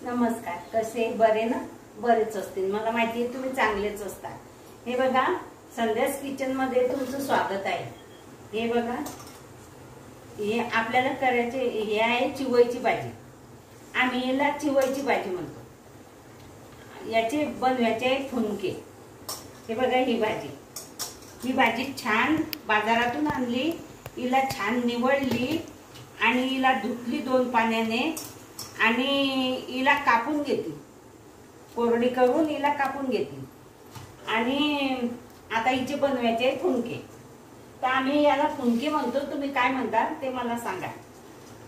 नमस्कार. कसे बरे ना? बरेच असतील, मला माहिती आहे तुम्ही चांगलेच असता. हे बघा, संध्यास किचन मध्ये तुमचं स्वागत आहे. हे बघा, हे आपल्याला करायचे हे आहे चिवईची भाजी. आम्ही याला चिवईची भाजी म्हणतो. याचे बनवायचे फुनके. हे बघा, ही भाजी छान बाजारातून आणली, हिला छान निवडली आणि हिला धुतली 2 पाण्याने आणि हिला कापून घेतली, कोरडी करून हिला कापून घेतली. आणि आता हिचे बनवायचे फुनके. तर आम्ही याला फुनके म्हणतो, तुम्ही काय म्हणता ते मला सांगा.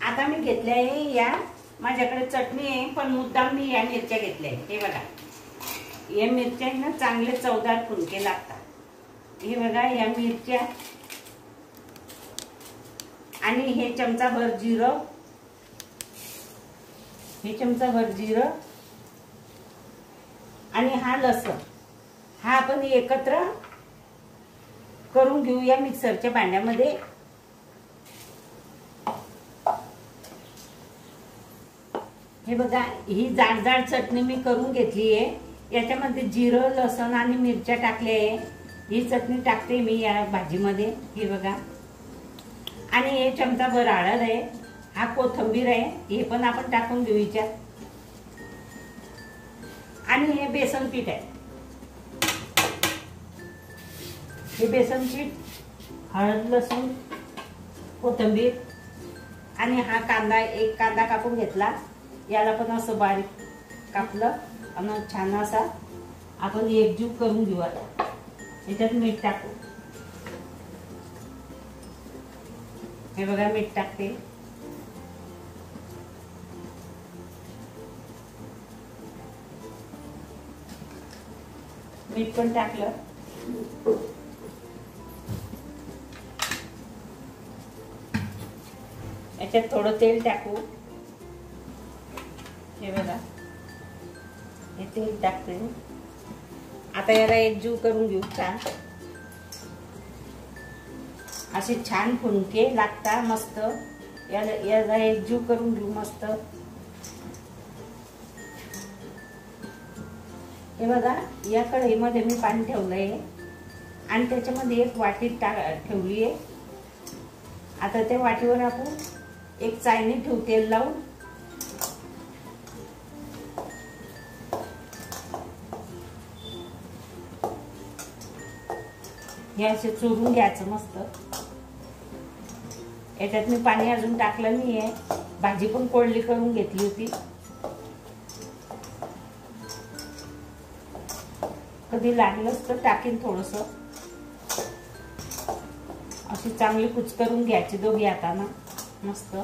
आता मी घेतल्या आहे या, माझ्याकडे चटणी आहे पण मुद्दाम मी या मिरच्या घेतल्या आहे. हे बघा, या मिरच्या ना चांगले चवदार फुनके लागतात. हे बघा, या मिरच्या आणि हे चमचाभर जिरं, आणि हा लसूण, हा आपण एकत्र करून घेऊया मिक्सरच्या भांड्यामध्ये. हे बघा, ही जाड चटणी मी करून घेतली आहे. याच्यामध्ये जिरं, लसूण आणि मिरच्या टाकल्या आहे. ही चटणी टाकते मी या भाजीमध्ये. हे बघा, आणि हे चमचाभर हळद आहे, हा कोथिंबीर आहे, हे पण आपण टाकून घेऊ हिच्यात. आणि हे बेसन पीठ आहे. हे बेसन पीठ, हळद, लसूण, कोथिंबीर आणि हा कांदा, एक कांदा कापून घेतला, याला पण असं बारीक कापलं आणि छान असा आपण एकजीव करून घेऊ. आता याच्यात मीठ टाकू. हे बघा, मीठ टाकते. मीठ पण टाकलं. याच्यात थोडं तेल टाकू. हे बघा, हे तेल टाकते. आता याला एकजीव करून घेऊ छान. असे छान फुनके लागतात मस्त. याला एकजीव करून घेऊ मस्त. हे बघा, या कढईमध्ये मी पाणी ठेवलंय आणि त्याच्यामध्ये एक वाटी ठेवली आहे. आता त्या वाटीवर आपण एक चाळणी ठेवू तेल लावून. हे असे चुरून घ्यायचं मस्त. याच्यात मी पाणी अजून टाकलं नाहीये, भाजी पण कोरडी करून घेतली होती. कधी लागलंच तर टाकीन थोडस. अशी चांगली कुचकरून घ्यायची दोघी हाताना मस्त.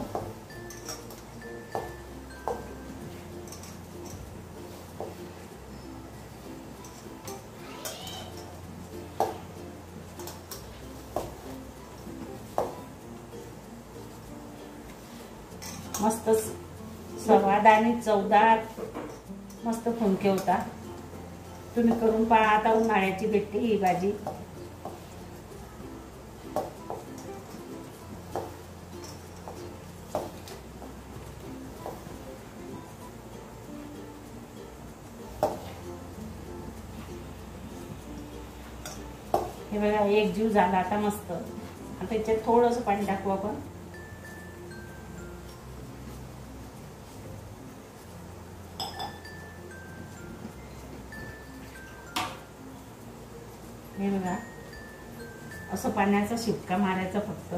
मस्त स्वाद आणि चवदार मस्त फुनके होता. तुम्ही करून पहा. आता उन्हाळ्याची भेटते ही भाजी. हे बघा, एक जीव झाला आता मस्त. आता याच्यात थोडंसं पाणी टाकू आपण. हे बघा, असं पाण्याचा शिपका मारायचा फक्त.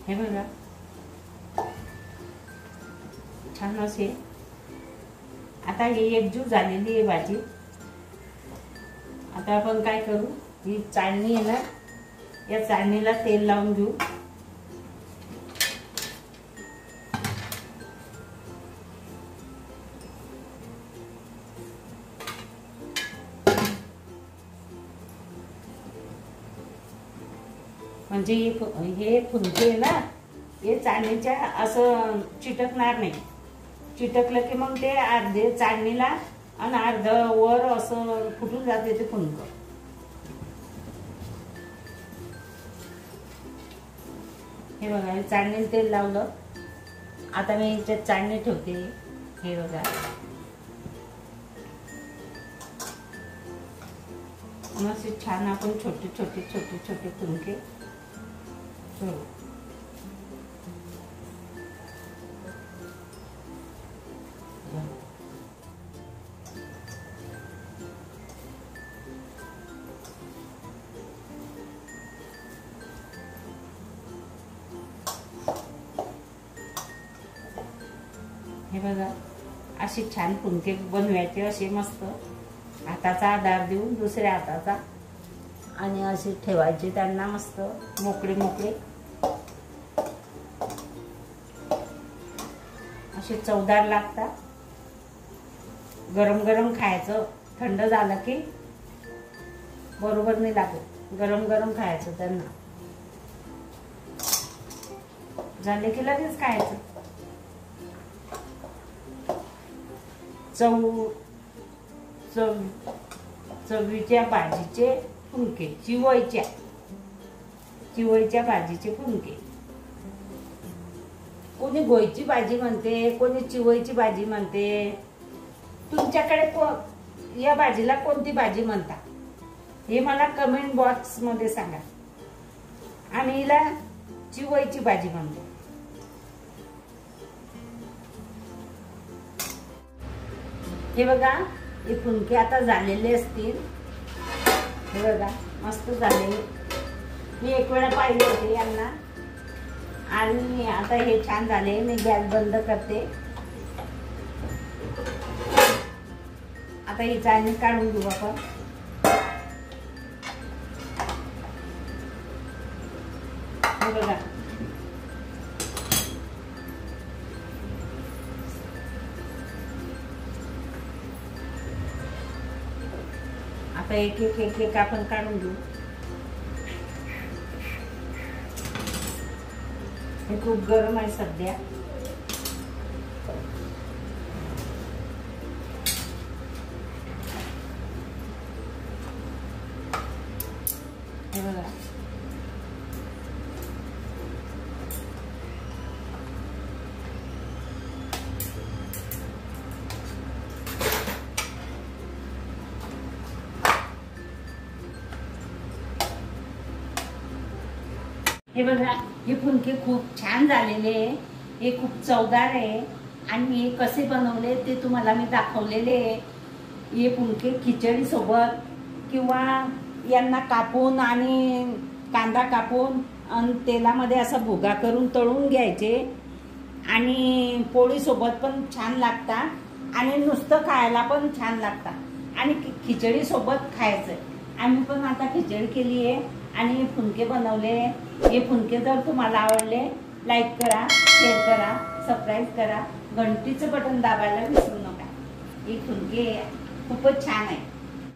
हे बघा, छान असे. आता ही एकजीव झालेली आहे भाजी. आता आपण काय करू, ही चाळणी आहे ना, या चाळणीला तेल लावून घेऊ. म्हणजे हे फुलके ना, हे चाळणीच्या असं चिटकणार नाही. चिटकलं की मग ते अर्धे चाळणीला आणि अर्ध वर असं फुटून जाते ते फुलकं. हे बघा, चाळणीला तेल लावलं. आता मी याच्यात चाळणी ठेवते. हे बघा, मस्त छान आपण छोटे छोटे छोटे छोटे फुलके ठेवू. हे बघा, असे छान फुलके बनवायचे. असे मस्त हाताचा आधार देऊन दुसऱ्या हाताचा, आणि असे ठेवायचे त्यांना मस्त मोकळे मोकळे. असे चवदार लागतात. गरम गरम खायचं, थंड झालं की बरोबर नाही लागत. गरम गरम खायचं त्यांना, झाले की लगेच खायचं. चवळीच्या भाजीचे फुलके, चिवळीच्या भाजीचे फुलके. कोणी गोईची भाजी म्हणते, कोणी चिवळीची भाजी म्हणते. तुमच्याकडे या भाजीला कोणती भाजी म्हणता हे मला कमेंट बॉक्स मध्ये सांगा. आम्ही हिला चिवळीची भाजी म्हणतो. हे बघा, हे फुलके आता झालेले असतील. हे बघा, मस्त झाले. मी एक वेळा पाहिले होते यांना, आणि आता हे छान झाले. मी गॅस बंद करते. आता ही चाळणी काढून घेऊ आपण. हे बघा, आता एक एक एक एक आपण काढून घेऊ. हे खूप गरम आहे सध्या. हे बघा, हे बघा, हे फुलके खूप छान झालेले आहे. हे खूप चवदार आहे. आणि हे कसे बनवले ते तुम्हाला मी दाखवलेले आहे. हे फुलके खिचडी सोबत किंवा यांना कापून आणि कांदा कापून आणि तेलामध्ये असा भुगा करून तळून घ्यायचे, आणि पोळी सोबत पण छान लागतात, आणि नुसतं खायला पण छान लागतात, आणि खिचडी सोबत खायचं. आम्ही पण आता खिचडी केली आहे आणि फुलके बनवले. हे फुलके जर तुम्हाला आवडले, लाईक करा, शेअर करा, सबस्क्राईब करा, घंटीचं बटन दाबायला विसरू नका. हे फुलके खूपच छान आहे.